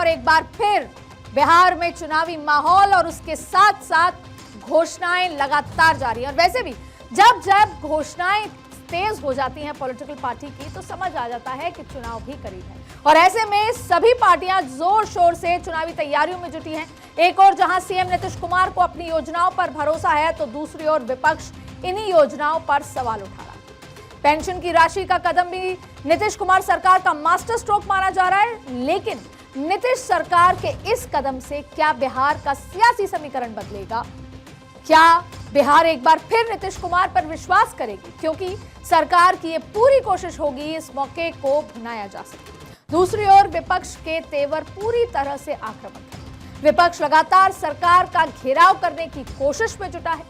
और एक बार फिर बिहार में चुनावी माहौल और उसके साथ साथ घोषणाएं लगातार जारी हैं। और वैसे भी जब जब घोषणाएं तेज हो जाती हैं पॉलिटिकल पार्टी की तो समझ आ जाता है कि चुनाव भी करीब है। और ऐसे में सभी पार्टियां जोर शोर से चुनावी तैयारियों में जुटी हैं। एक और जहां सीएम नीतीश कुमार को अपनी योजनाओं पर भरोसा है तो दूसरी ओर विपक्ष इन्हीं योजनाओं पर सवाल उठा रहा है। पेंशन की राशि का कदम भी नीतीश कुमार सरकार का मास्टर स्ट्रोक माना जा रहा है, लेकिन नीतीश सरकार के इस कदम से क्या बिहार का सियासी समीकरण बदलेगा? क्या बिहार एक बार फिर नीतीश कुमार पर विश्वास करेगी? क्योंकि सरकार की ये पूरी कोशिश होगी इस मौके को भुनाया जा सके। दूसरी ओर विपक्ष के तेवर पूरी तरह से आक्रामक है। विपक्ष लगातार सरकार का घेराव करने की कोशिश में जुटा है।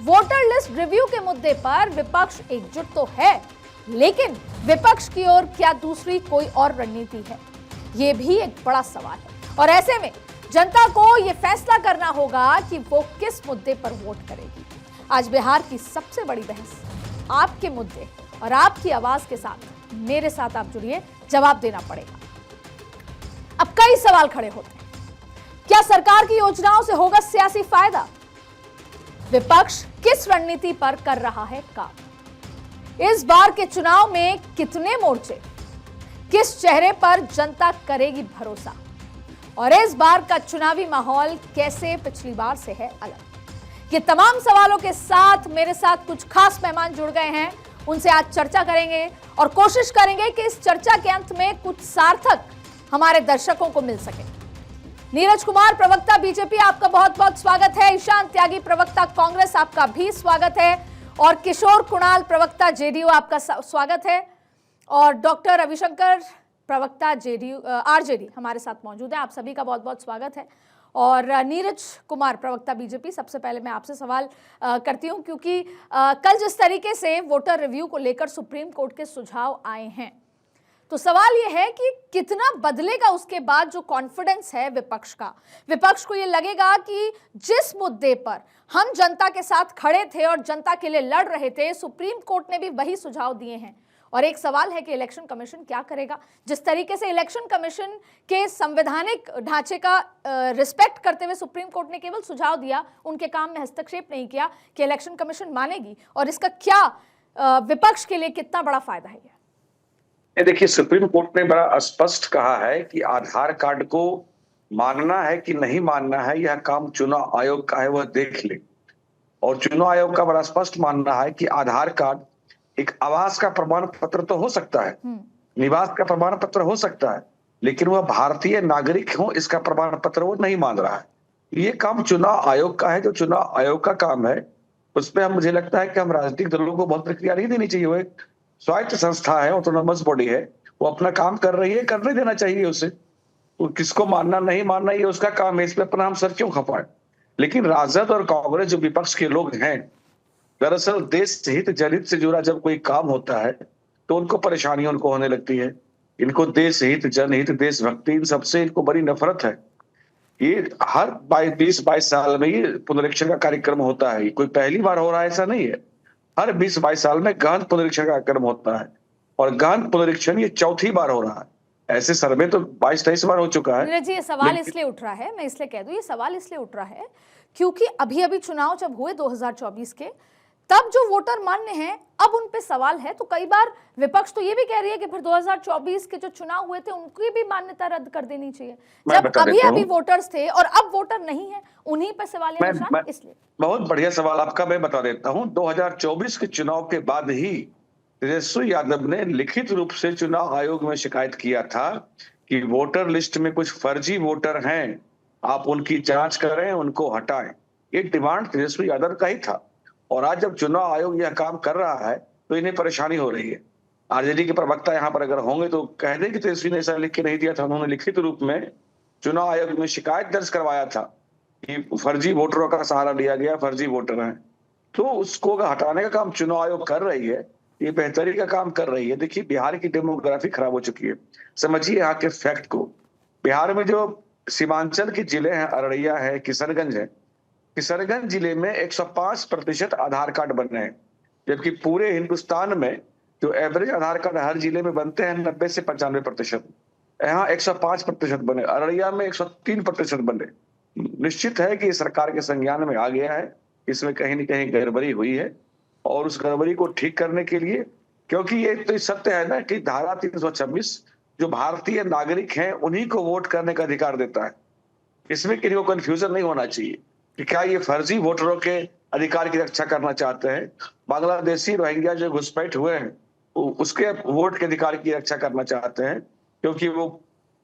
वोटर लिस्ट रिव्यू के मुद्दे पर विपक्ष एकजुट तो है, लेकिन विपक्ष की ओर क्या दूसरी कोई और रणनीति है? ये भी एक बड़ा सवाल है। और ऐसे में जनता को यह फैसला करना होगा कि वो किस मुद्दे पर वोट करेगी। आज बिहार की सबसे बड़ी बहस आपके मुद्दे और आपकी आवाज के साथ मेरे साथ आप जुड़िए, जवाब देना पड़ेगा। अब कई सवाल खड़े होते हैं। क्या सरकार की योजनाओं से होगा सियासी फायदा? विपक्ष किस रणनीति पर कर रहा है काम? इस बार के चुनाव में कितने मोर्चे, किस चेहरे पर जनता करेगी भरोसा? और इस बार का चुनावी माहौल कैसे पिछली बार से है अलग? ये तमाम सवालों के साथ मेरे साथ कुछ खास मेहमान जुड़ गए हैं। उनसे आज चर्चा करेंगे और कोशिश करेंगे कि इस चर्चा के अंत में कुछ सार्थक हमारे दर्शकों को मिल सके। नीरज कुमार, प्रवक्ता बीजेपी, आपका बहुत बहुत स्वागत है। ईशान त्यागी, प्रवक्ता कांग्रेस, आपका भी स्वागत है। और किशोर कुणाल, प्रवक्ता जेडीयू, आपका स्वागत है। और डॉक्टर रविशंकर, प्रवक्ता जेडीयू आरजेडी, हमारे साथ मौजूद है। आप सभी का बहुत बहुत स्वागत है। और नीरज कुमार, प्रवक्ता बीजेपी, सबसे पहले मैं आपसे सवाल करती हूं, क्योंकि कल जिस तरीके से वोटर रिव्यू को लेकर सुप्रीम कोर्ट के सुझाव आए हैं, तो सवाल यह है कि कितना बदलेगा उसके बाद जो कॉन्फिडेंस है विपक्ष का। विपक्ष को यह लगेगा कि जिस मुद्दे पर हम जनता के साथ खड़े थे और जनता के लिए लड़ रहे थे, सुप्रीम कोर्ट ने भी वही सुझाव दिए हैं। और एक सवाल है कि इलेक्शन कमीशन क्या करेगा। जिस तरीके से इलेक्शन कमीशन के संवैधानिक ढांचे का रिस्पेक्ट करते हुए सुप्रीम कोर्ट ने केवल सुझाव दिया, उनके काम में हस्तक्षेप नहीं किया कि इलेक्शन कमीशन मानेगी, और इसका क्या विपक्ष के लिए कितना बड़ा फायदा है? देखिए, सुप्रीम कोर्ट ने बड़ा स्पष्ट कहा है कि आधार कार्ड को मानना है कि नहीं मानना है, यह काम चुनाव आयोग का है, वह देख ले। और चुनाव आयोग का बड़ा स्पष्ट मानना है कि आधार कार्ड एक आवास का प्रमाण पत्र तो हो सकता है, निवास का प्रमाण पत्र हो सकता है, लेकिन वह भारतीय नागरिक हो इसका प्रमाण पत्र वो नहीं मान रहा है। ये काम चुनाव आयोग का है। जो चुनाव आयोग का काम है उसमें मुझे लगता है कि हम राजनीतिक दलों को बहुत प्रक्रिया नहीं देनी चाहिए। वो एक स्वायत्त संस्था है, ऑटोनोमस बॉडी है, वो अपना काम कर रही है, करने देना चाहिए उसे। वो किसको मानना नहीं मानना ये उसका काम है, इसमें अपना हम सर क्यों खपाएं। लेकिन राजद और कांग्रेस जो विपक्ष के लोग हैं, दरअसल देश हित जनहित से जुड़ा जब कोई काम होता है तो उनको परेशानी उनको होने लगती है। इनको देश हित, जनहित, देशभक्ति, इन सबसे इनको बड़ी नफरत है। ये हर 20-22 साल में ये पुनरीक्षण का कार्यक्रम होता है। कोई पहली बार हो रहा है ऐसा नहीं है। हर 20-22 साल में गहन पुनरीक्षण का कार्यक्रम होता है, और गहन पुनरीक्षण ये चौथी बार हो रहा है। ऐसे सर्वे तो 22-23 बार हो चुका है। जी, ये सवाल इसलिए उठ रहा है, मैं इसलिए कह दूं, ये सवाल इसलिए उठ रहा है क्योंकि अभी चुनाव जब हुए 2024 के, तब जो वोटर मान्य हैं, अब उन पे सवाल है। तो कई बार विपक्ष तो ये भी कह रही है कि फिर 2024 के जो चुनाव हुए थे उनकी भी मान्यता रद्द कर देनी चाहिए। जब अभी वोटर्स थे और अब वोटर नहीं है, उन्हीं पर सवाल निशान। इसलिए बहुत बढ़िया सवाल आपका, मैं बता देता हूं। 2024 के चुनाव के बाद ही तेजस्वी यादव ने लिखित रूप से चुनाव आयोग में शिकायत किया था कि वोटर लिस्ट में कुछ फर्जी वोटर हैं, आप उनकी जांच करें, उनको हटाएं। ये डिमांड तेजस्वी यादव का ही था। और आज जब चुनाव आयोग यह काम कर रहा है तो इन्हें परेशानी हो रही है। आरजेडी के प्रवक्ता यहाँ पर अगर होंगे तो कह दें कि तेजस्वी ने ऐसा लिख के नहीं दिया था। उन्होंने लिखित रूप में चुनाव आयोग में शिकायत दर्ज करवाया था कि फर्जी वोटरों का सहारा लिया गया, फर्जी वोटर हैं। तो उसको हटाने का काम चुनाव आयोग कर रही है, ये बेहतरी का काम कर रही है। देखिए, बिहार की डेमोग्राफी खराब हो चुकी है। समझिए यहाँ के फैक्ट को। बिहार में जो सीमांचल के जिले हैं, अररिया है, किशनगंज है, किशनगंज जिले में 105% आधार कार्ड बन रहे हैं, जबकि पूरे हिंदुस्तान में जो एवरेज आधार कार्ड हर जिले में बनते हैं 90 से 95%। यहाँ 105% बने, अररिया में 103% बने। निश्चित है कि सरकार के संज्ञान में आ गया है, इसमें कहीं न कहीं गड़बड़ी हुई है और उस गड़बड़ी को ठीक करने के लिए, क्योंकि ये तो सत्य है ना कि धारा 326 जो भारतीय नागरिक हैं उन्हीं को वोट करने का अधिकार देता है। इसमें किसी को कंफ्यूजन नहीं होना चाहिए कि क्या ये फर्जी वोटरों के अधिकार की रक्षा करना चाहते हैं, बांग्लादेशी रोहिंग्या जो घुसपैठ हुए हैं उसके वोट के अधिकार की रक्षा करना चाहते हैं, क्योंकि वो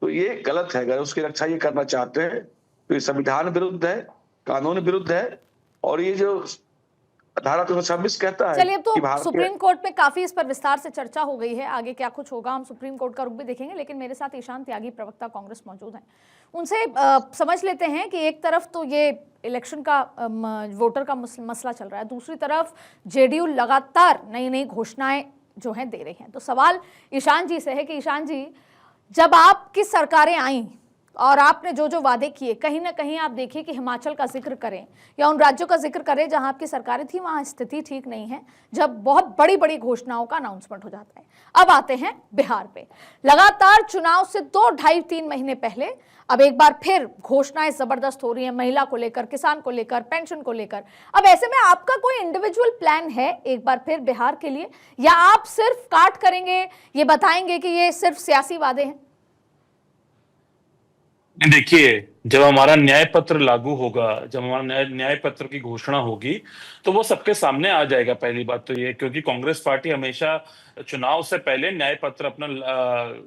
तो ये गलत है। अगर उसकी रक्षा ये करना चाहते हैं तो ये संविधान विरुद्ध है, कानून विरुद्ध है। और ये जो धारा 326 कहता है चलिए, अब कि तो सुप्रीम कोर्ट में काफी इस पर विस्तार से चर्चा हो गई है, आगे क्या कुछ होगा हम सुप्रीम कोर्ट का रुख भी देखेंगे। लेकिन मेरे साथ ईशान त्यागी, प्रवक्ता कांग्रेस, मौजूद हैं। उनसे समझ लेते हैं कि एक तरफ तो ये इलेक्शन का वोटर का मसला चल रहा है, दूसरी तरफ जेडीयू लगातार नई नई घोषणाएं जो हैं दे रही हैं। तो सवाल ईशान जी से है कि ईशान जी, जब आपकी सरकारें आई और आपने जो जो वादे किए, कहीं ना कहीं आप देखिए कि हिमाचल का जिक्र करें या उन राज्यों का जिक्र करें जहां आपकी सरकारें थी, वहां स्थिति ठीक नहीं है, जब बहुत बड़ी बड़ी घोषणाओं का अनाउंसमेंट हो जाता है। अब आते हैं बिहार पे। लगातार चुनाव से 2-2.5-3 महीने पहले अब एक बार फिर घोषणाएं जबरदस्त हो रही हैं, महिला को लेकर, किसान को लेकर, पेंशन को लेकर। अब ऐसे में आपका कोई इंडिविजुअल प्लान है एक बार फिर बिहार के लिए, या आप सिर्फ काट करेंगे, ये बताएंगे कि ये सिर्फ सियासी वादे हैं? देखिए, जब हमारा न्याय पत्र लागू होगा, जब हमारा न्याय पत्र की घोषणा होगी, तो वो सबके सामने आ जाएगा। पहली बात तो ये, क्योंकि कांग्रेस पार्टी हमेशा चुनाव से पहले न्याय पत्र अपना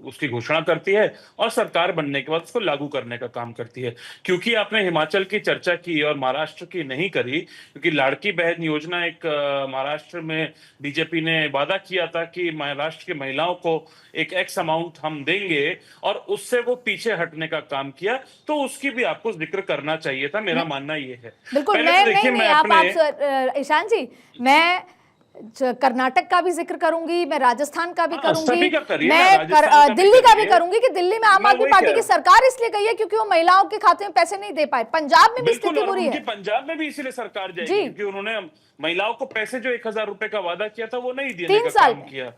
उसकी घोषणा करती है और सरकार बनने के बाद उसको लागू करने का काम करती है। क्योंकि आपने हिमाचल की चर्चा की और महाराष्ट्र की नहीं करी, क्योंकि लाड़की बहन योजना एक महाराष्ट्र में बीजेपी ने वादा किया था कि महाराष्ट्र की महिलाओं को एक एक्स अमाउंट हम देंगे, और उससे वो पीछे हटने का काम किया। तो उसकी भी आपको जिक्र करना चाहिए था, मेरा मानना ये है। बिल्कुल, आप ईशान जी, मैं कर्नाटक का भी जिक्र करूंगी, मैं राजस्थान का भी करूंगी, मैं दिल्ली का भी करूंगी कि दिल्ली में आम आदमी पार्टी की सरकार इसलिए गई है क्योंकि वो महिलाओं के खाते में पैसे नहीं दे पाए। पंजाब में भी स्थिति बुरी है। पंजाब में भी इसीलिए सरकार जाएगी क्योंकि उन्होंने महिलाओं को पैसे जो 1000 रुपए का वादा किया था वो नहीं देने का काम किया,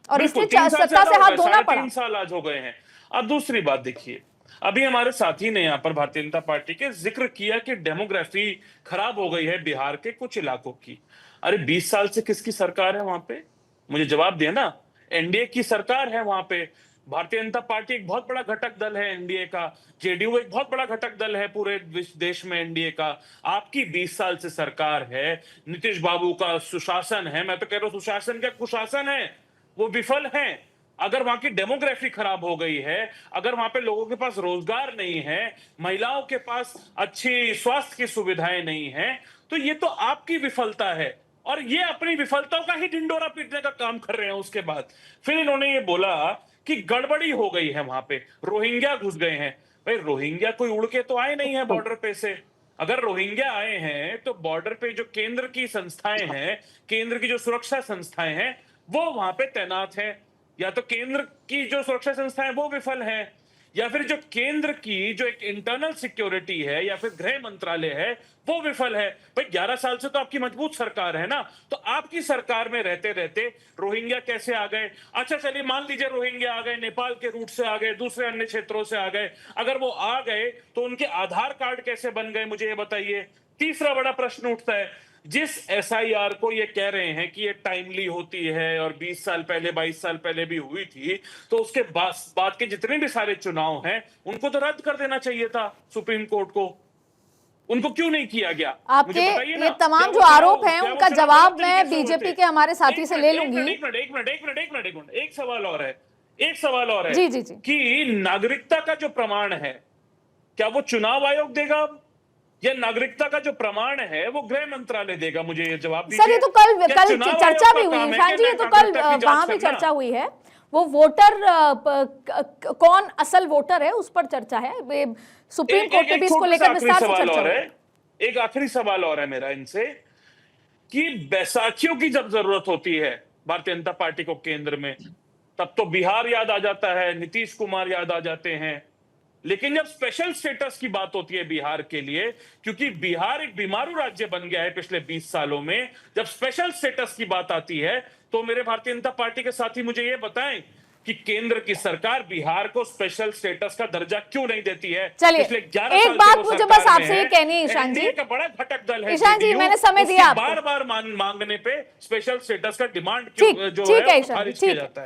और इसलिए सत्ता से हाथ धोना पड़ा। 3 साल आज हो गए हैं। अब दूसरी बात देखिए, अभी हमारे साथी ने यहाँ पर भारतीय जनता पार्टी के जिक्र किया कि डेमोग्राफी खराब हो गई है बिहार के कुछ इलाकों की। अरे 20 साल से किसकी सरकार है वहां पे? मुझे जवाब दिया ना। एनडीए की सरकार है वहां पे। भारतीय जनता पार्टी एक बहुत बड़ा घटक दल है एनडीए का, जेडीयू एक बहुत बड़ा घटक दल है पूरे देश में एनडीए का। आपकी 20 साल से सरकार है, नीतीश बाबू का सुशासन है, मैं तो कह रहा हूं सुशासन क्या कुशासन है, वो विफल है। अगर वहां की डेमोग्राफी खराब हो गई है, अगर वहां पे लोगों के पास रोजगार नहीं है, महिलाओं के पास अच्छी स्वास्थ्य की सुविधाएं नहीं है, तो ये तो आपकी विफलता है। और ये अपनी विफलताओं का ही ढिंडोरा पीटने का काम कर रहे हैं। उसके बाद फिर इन्होंने ये बोला कि गड़बड़ी हो गई है, वहां पे रोहिंग्या घुस गए हैं। भाई रोहिंग्या कोई उड़ के तो आए नहीं है बॉर्डर पे से। अगर रोहिंग्या आए हैं तो बॉर्डर पे जो केंद्र की संस्थाएं हैं, केंद्र की जो सुरक्षा संस्थाएं हैं, वो वहां पे तैनात है। या तो केंद्र की जो सुरक्षा संस्थाएं वो विफल हैं, या फिर जो केंद्र की जो एक इंटरनल सिक्योरिटी है या फिर गृह मंत्रालय है वो विफल है। भाई 11 साल से तो आपकी मजबूत सरकार है ना, तो आपकी सरकार में रहते रहते रोहिंग्या कैसे आ गए? अच्छा चलिए मान लीजिए रोहिंग्या आ गए, नेपाल के रूट से आ गए, दूसरे अन्य क्षेत्रों से आ गए। अगर वो आ गए तो उनके आधार कार्ड कैसे बन गए, मुझे ये बताइए। तीसरा बड़ा प्रश्न उठता है, जिस एसआईआर को ये कह रहे हैं कि ये टाइमली होती है और 20 साल पहले 22 साल पहले भी हुई थी, तो उसके बाद के जितने भी सारे चुनाव हैं उनको तो रद्द कर देना चाहिए था सुप्रीम कोर्ट को। उनको क्यों नहीं किया गया? आपके ये तमाम जो आरोप हैं उनका जवाब मैं बीजेपी के हमारे साथी से ले लूंगी। एक सवाल और है, जी कि नागरिकता का जो प्रमाण है क्या वो चुनाव आयोग देगा, या नागरिकता का जो प्रमाण है वो गृह मंत्रालय देगा? मुझे ये जवाब दीजिए। सर ये तो कल चर्चा भी हुई ईशान जी, ये तो कल वहां भी चर्चा हुई है। वो वोटर कौन असल वोटर है उस पर चर्चा है। सुप्रीम कोर्ट में भी इसको लेकर विस्तार से चर्चा है। एक आखिरी सवाल और है मेरा इनसे, कि बैसाखियों की जब जरूरत होती है भारतीय जनता पार्टी को केंद्र में, तब तो बिहार याद आ जाता है, नीतीश कुमार याद आ जाते हैं। लेकिन जब स्पेशल स्टेटस की बात होती है बिहार के लिए, क्योंकि बिहार एक बीमारू राज्य बन गया है पिछले 20 सालों में, जब स्पेशल स्टेटस की बात आती है तो मेरे भारतीय जनता पार्टी के साथी मुझे ये बताएं कि केंद्र की सरकार बिहार को स्पेशल स्टेटस का दर्जा क्यों नहीं देती है। चलिए, पिछले 11 एक साल से बात वो मुझे सरकार बस में आपसे ये है। कहनी है ईशान जी, एनडीए का बड़ा घटक दल है ईशान जी, जेडीयू, मैंने समय दिया उसकी आपको। बार बार मांगने पे स्पेशल स्टेटस का डिमांड ठीक जो ठीक है है ईशान जी, खारिज किया ठीक है। जाता है।